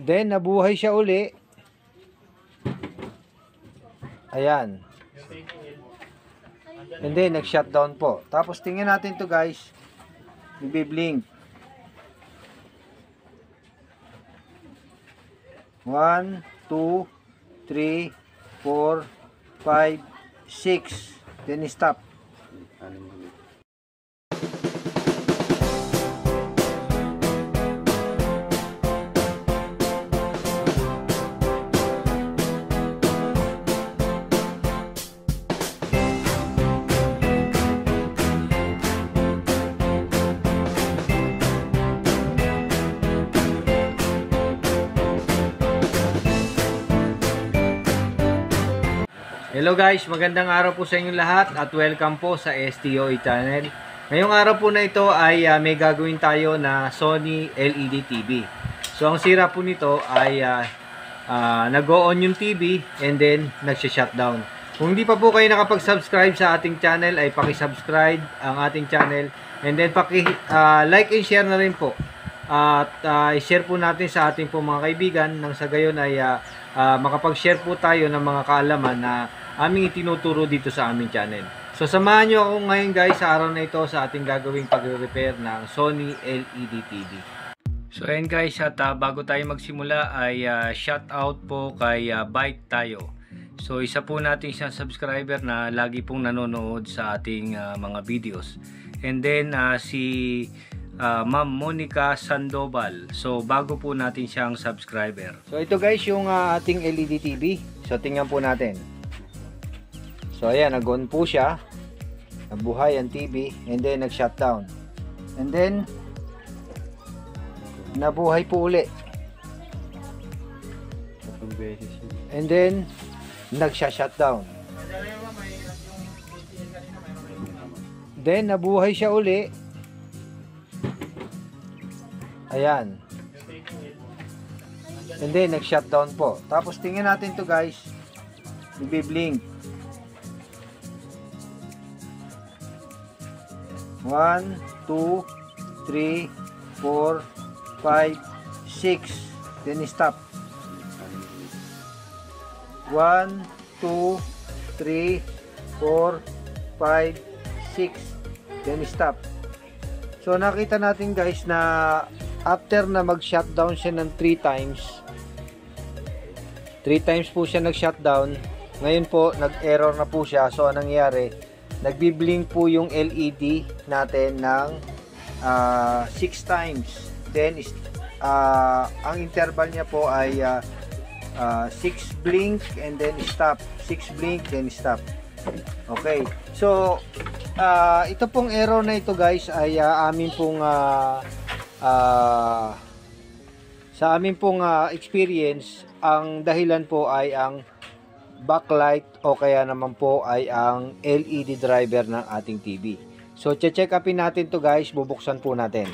Then nabuhay siya uli. Ayan. And then nag-shutdown po. Tapos tingnan natin to guys. Nagbi-blink. 1, 2, 3, 4, 5, 6. Then stop. Hello guys, magandang araw po sa inyong lahat at welcome po sa STOE channel. Ngayong araw po na ito ay may gagawin tayo na Sony LED TV. So ang sira po nito ay nag-on yung TV and then nagsha-shutdown. Kung hindi pa po kayo nakapag-subscribe sa ating channel ay paki-subscribe ang ating channel and then paki-like and share na rin po. At i-share po natin sa ating po mga kaibigan nang sa gayon ay makapag-share po tayo ng mga kaalaman na aming itinuturo dito sa aming channel. So samahan nyo ako ngayon guys sa araw na ito sa ating gagawing pag-repair ng Sony LED TV. So ayan guys, at bago tayo magsimula ay shout out po kay Bike Tayo. So isa po natin siyang subscriber na lagi pong nanonood sa ating mga videos. And then si Ma'am Monica Sandoval. So bago po natin siyang subscriber. So ito guys yung ating LED TV. So tingnan po natin. So ayan, nag-on po siya. Nabuhay ang TV and then nag-shutdown. And then nabuhay po uli. And then nag-shutdown. Then nabuhay siya uli. Ayan. And then nag-shutdown po. Tapos tingnan natin to guys. Nagbi-blink. 1, 2, 3, 4, 5, 6. Then stop. 1, 2, 3, 4, 5, 6. Then stop. So nakita natin guys na after na mag-shutdown siya ng 3 times. 3 times po siya nag-shutdown. Ngayon po nag-error na po siya. So anong nangyari? Nagbi-blink po yung LED natin ng 6 times. Then ang interval niya po ay 6 blink and then stop. 6 blink then stop. Okay. So ito pong error na ito guys ay amin pong sa amin pong experience, ang dahilan po ay ang backlight o kaya naman po ay ang LED driver ng ating TV. So check upin natin to guys, bubuksan po natin.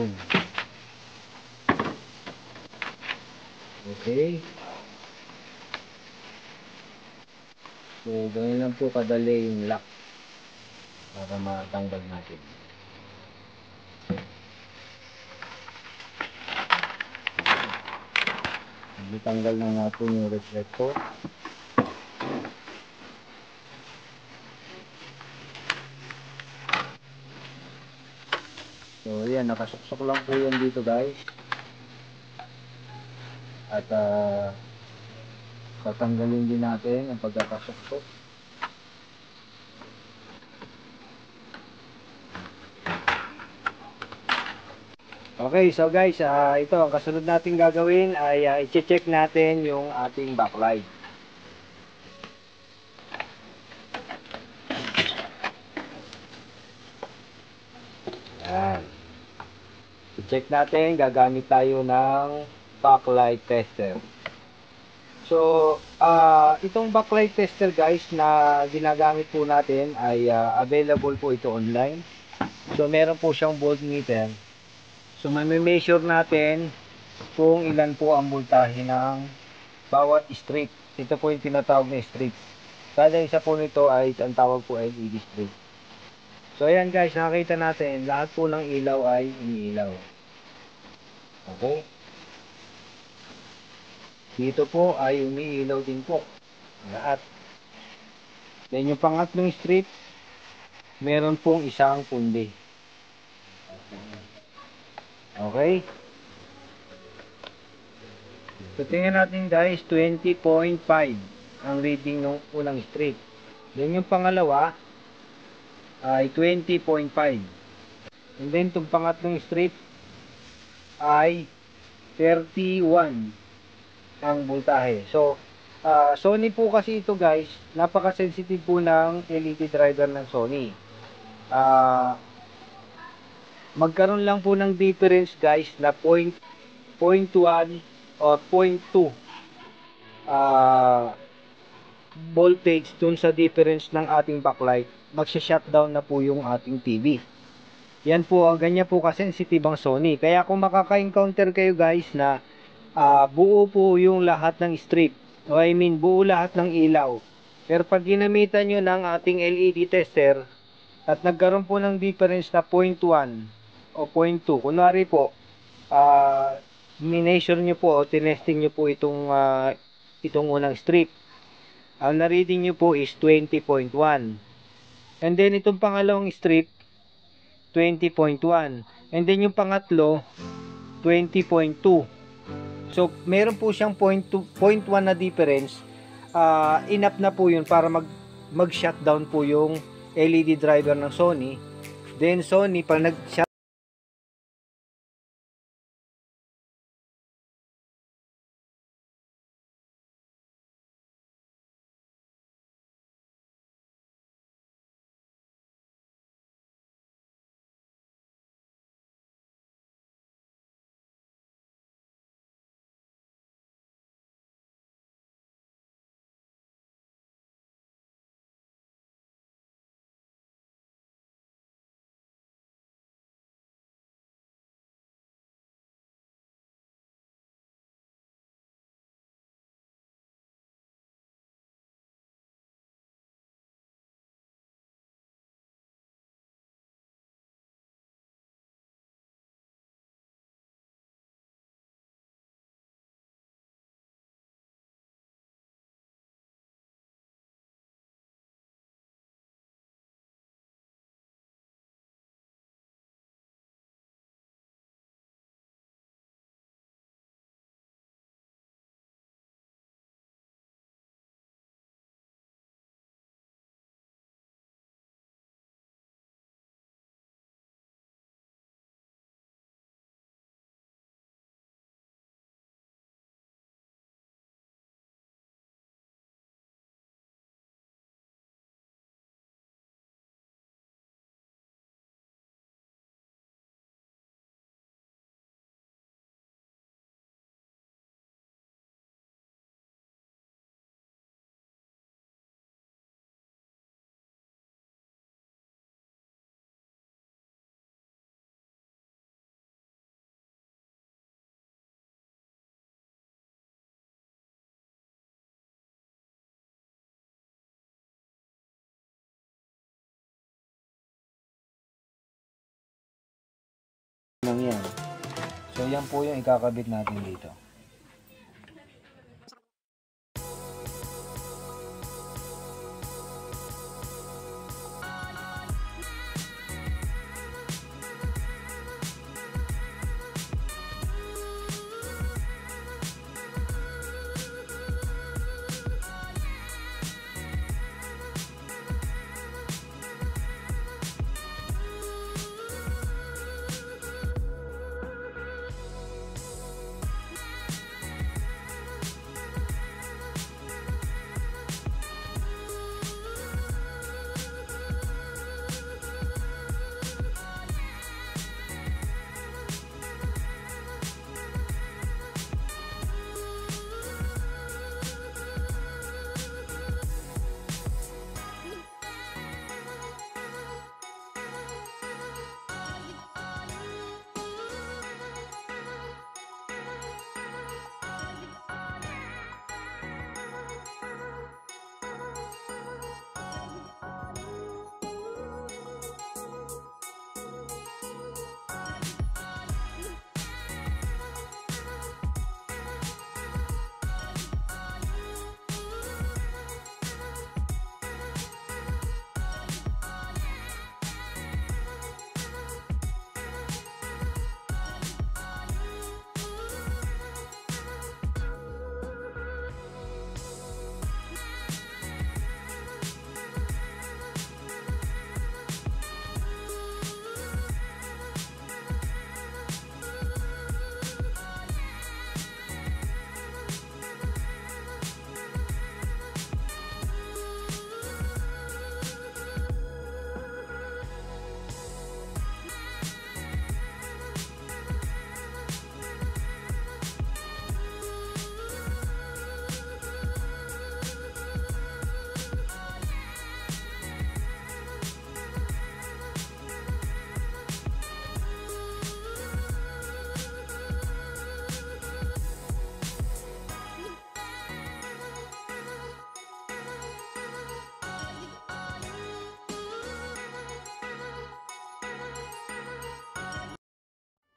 Yun. Okay. So, ganyan lang po kadali yung lock para matanggal natin. Tanggal na natin yung reflector. So, yan. Nakasuksok lang po yan dito, guys. At, tatanggalin din natin ang pagkakasuksok. Okay, so guys, ito ang kasunod natin gagawin ay i-check natin yung ating backlight. Yan. I-check natin, gagamit tayo ng backlight tester. So, itong backlight tester guys na ginagamit po natin ay available po ito online. So, meron po siyang voltmeter. So, may-measure natin kung ilan po ang voltahe ng bawat strip. Ito po yung tinatawag na strip. Kada isa po nito ay ang tawag po ay LED strip. So, ayan guys, nakakita natin, lahat po ng ilaw ay iniilaw. Okay? Dito po ay umiilaw din po. Lahat. Then, yung pangatlong strip, meron pong isang pundi. Okay? So, tingnan natin guys, 20.5 ang reading ng unang strip. Then, yung pangalawa ay 20.5. And then, itong pangatlong strip ay 31 ang voltahe. So, Sony po kasi ito guys, napaka-sensitive po ng LED driver ng Sony. Magkaroon lang po ng difference guys na 0.1 or 0.2 voltage dun sa difference ng ating backlight, magsha-shutdown na po yung ating TV. Yan po, ganyan po ka-sensitive ang Sony. Kaya kung makaka-encounter kayo guys na buo po yung lahat ng strip, o I mean buo lahat ng ilaw, pero pag ginamitan nyo ng ating LED tester at nagkaroon po ng difference na 0.1 o 0.2, kunwari po mineasure nyo po o tinesting nyo po itong unang strip, ang na-reading nyo po is 20.1, and then itong pangalawang strip 20.1, and then yung pangatlo 20.2. So meron po siyang 0.1 na difference. Enough na po yun para mag-shutdown po yung LED driver ng Sony. Then Sony, pag nag-shut lang yan. So yan po yung ikakabit natin dito.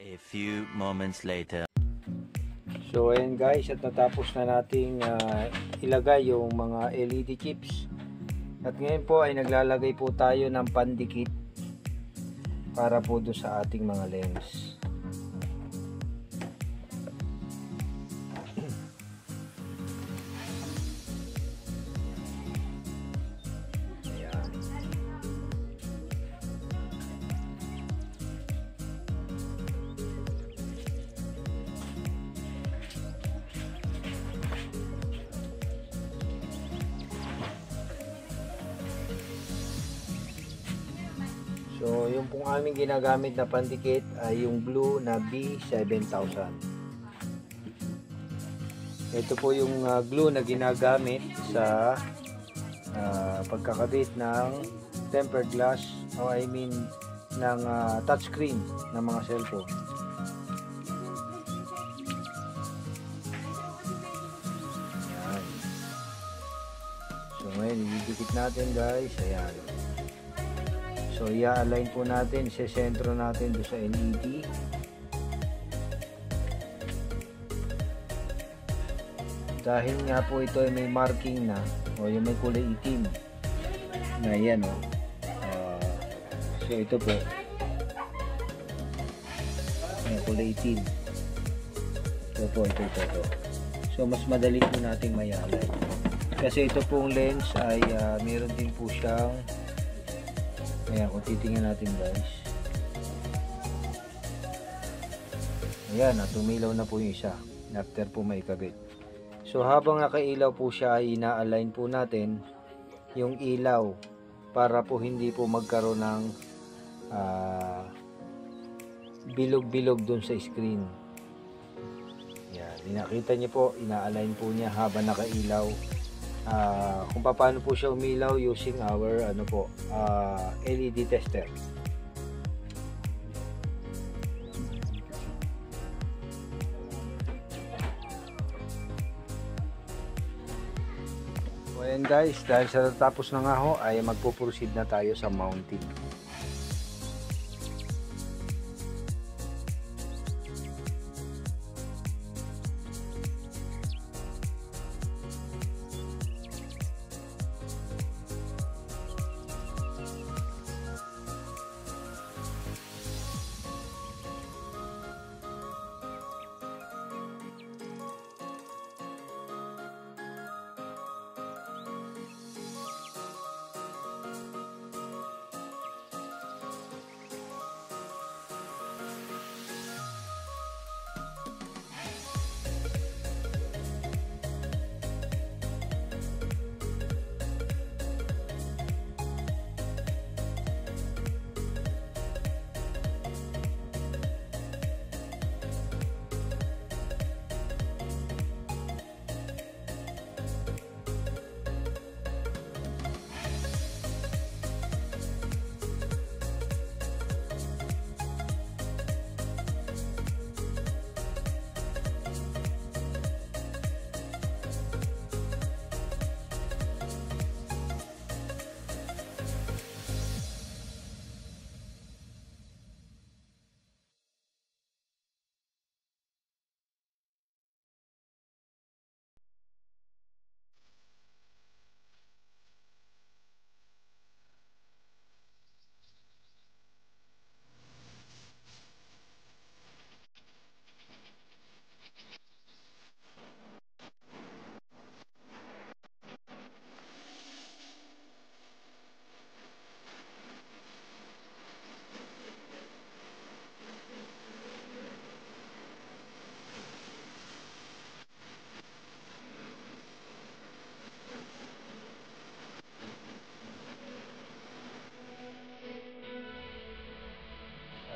A few moments later. So ayan guys, at natapos na nating ilagay yung mga LED chips. At ngayon po ay naglalagay po tayo ng pandikit para po doon sa ating mga lens. So, yung pong aming ginagamit na pandikit ay yung blue na B7000. Ito po yung glue na ginagamit sa pagkakabit ng tempered glass o ng touchscreen ng mga cellphone. Ayan. So, ngayon, ididikit natin guys. Ayan. So, i-align po natin, isesentro natin doon sa LED. Dahil nga po ito ay may marking na, o yung may kulay itim. Na yan o. So, ito po. May kulay itim. Ito po, ito. So, mas madali po nating may align. Kasi ito pong lens ay meron din po siyang ayan, kung titingnan natin guys. Ayan, tumilaw na po yung isa after po may kabit. So habang nakailaw po siya, ina-align po natin yung ilaw para po hindi po magkaroon ng bilog-bilog dun sa screen. Ayan, nakita niyo po, ina-align po niya habang nakailaw. Kung paano po siya umilaw using our LED tester. So ayan guys, dahil sa tapos na nga ho ay magpo-proceed na tayo sa mounting.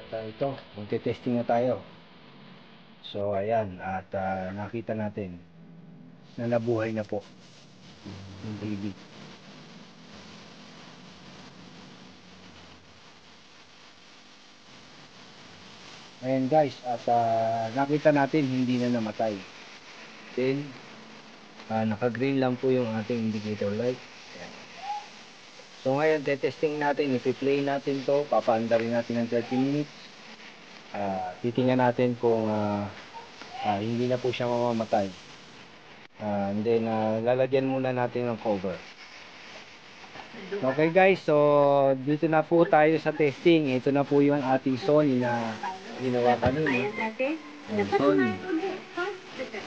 ito, magte-testing na tayo. So ayan, at nakita natin na nabuhay na po yung TV. Ayan guys, at nakita natin hindi na namatay. Then naka-green lang po yung ating indicator light. Ayan. So ngayon, testing natin, ipi-play natin to, papaanda rin natin ng 30 minutes. Titingnan natin kung hindi na po siya mamamatay. And then lalagyan muna natin ng cover. Okay guys, so dito na po tayo sa testing. Ito na po yung ating Sony na ginawa kanina. Ayan, Sony.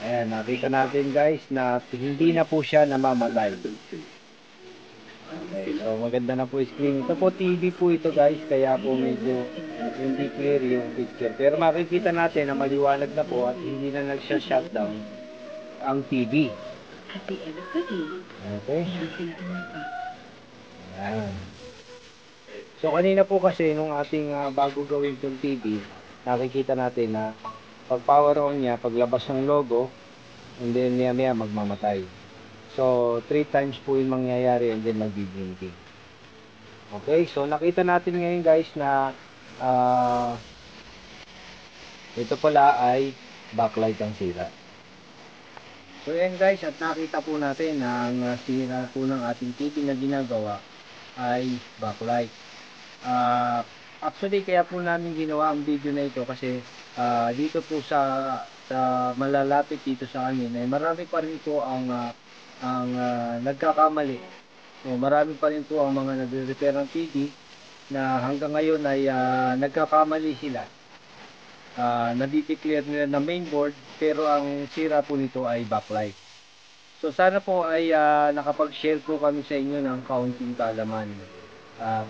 Ayan, nakita natin guys na hindi na po siya namamatay. Okay, so maganda na po yung screen. Ito po TV po ito guys, kaya po medyo hindi clear yung picture. Pero makikita natin na maliwanag na po at hindi na nagsha-shutdown ang TV. Okay. Ayan. So kanina po kasi nung ating bago gawin itong TV, nakikita natin na pag power on niya, paglabas ng logo, and then maya magmamatay. So 3 times po yung mangyayari and then magbi-blinking. Okay, so nakita natin ngayon guys na ito pala ay backlight ang sira. So yan guys, at nakita po natin na ang sira po ng ating TV na ginagawa ay backlight. Actually kaya po namin ginawa ang video na ito kasi dito po sa malalapit dito sa amin ay marami pa rin po ang nagkakamali. So, marami pa rin po ang mga nagre-repair ng TV na hanggang ngayon ay nagkakamali sila. Nadideclare nila na mainboard pero ang sira po nito ay backlight. So sana po ay nakapag-share po kami sa inyo ng kaunting kaalaman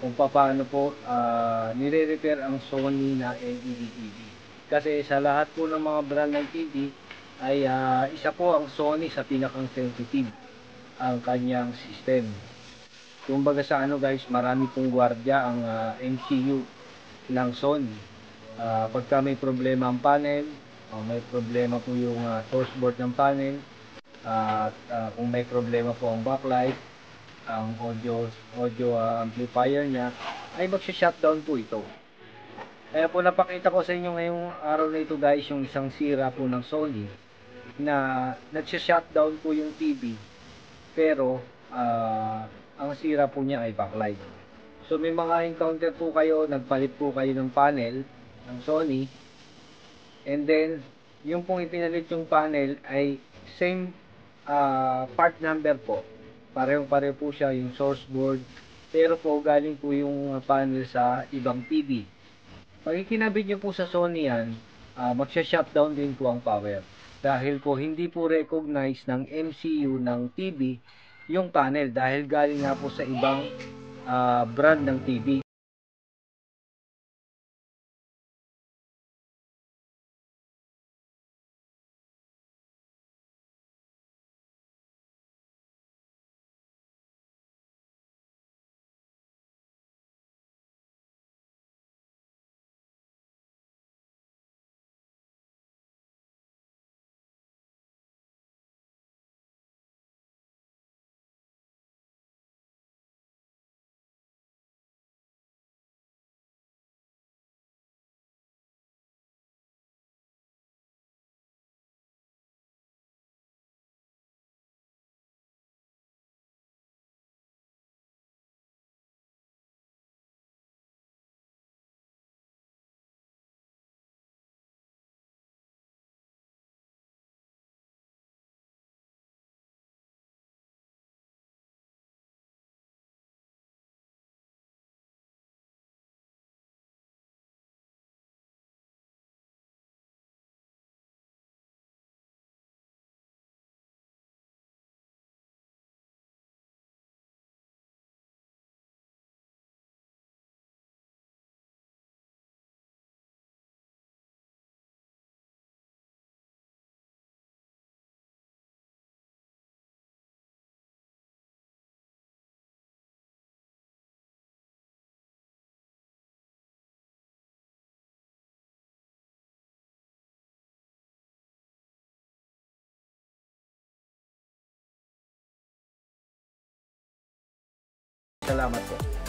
kung paano po nire-repair ang Sony na LED TV. Kasi sa lahat po ng mga brand ng TV ay isa po ang Sony sa pinakang sensitive ang kanyang system. Kumbaga sa ano guys, marami pong gwardiya ang MCU ng Sony. Pagka may problema ang panel, may problema po yung source board ng panel, at kung may problema po ang backlight, ang audio amplifier niya, ay magsha-shutdown po ito. Kaya po napakita ko sa inyo ngayong araw na ito guys, yung isang sira po ng Sony na nagsha-shutdown po yung TV, pero ang sira po niya ay backlight. So may mga encounter po kayo, nagpalit po kayo ng panel ng Sony, and then yung pong ipinalit yung panel ay same part number po, pareho-pareho po siya yung source board, pero po galing po yung panel sa ibang TV. Pag ikinabit nyo po sa Sony yan, magsha-shutdown din po ang power dahil po hindi po recognize ng MCU ng TV yung panel dahil galing nga po sa ibang brand ng TV. Salamat po.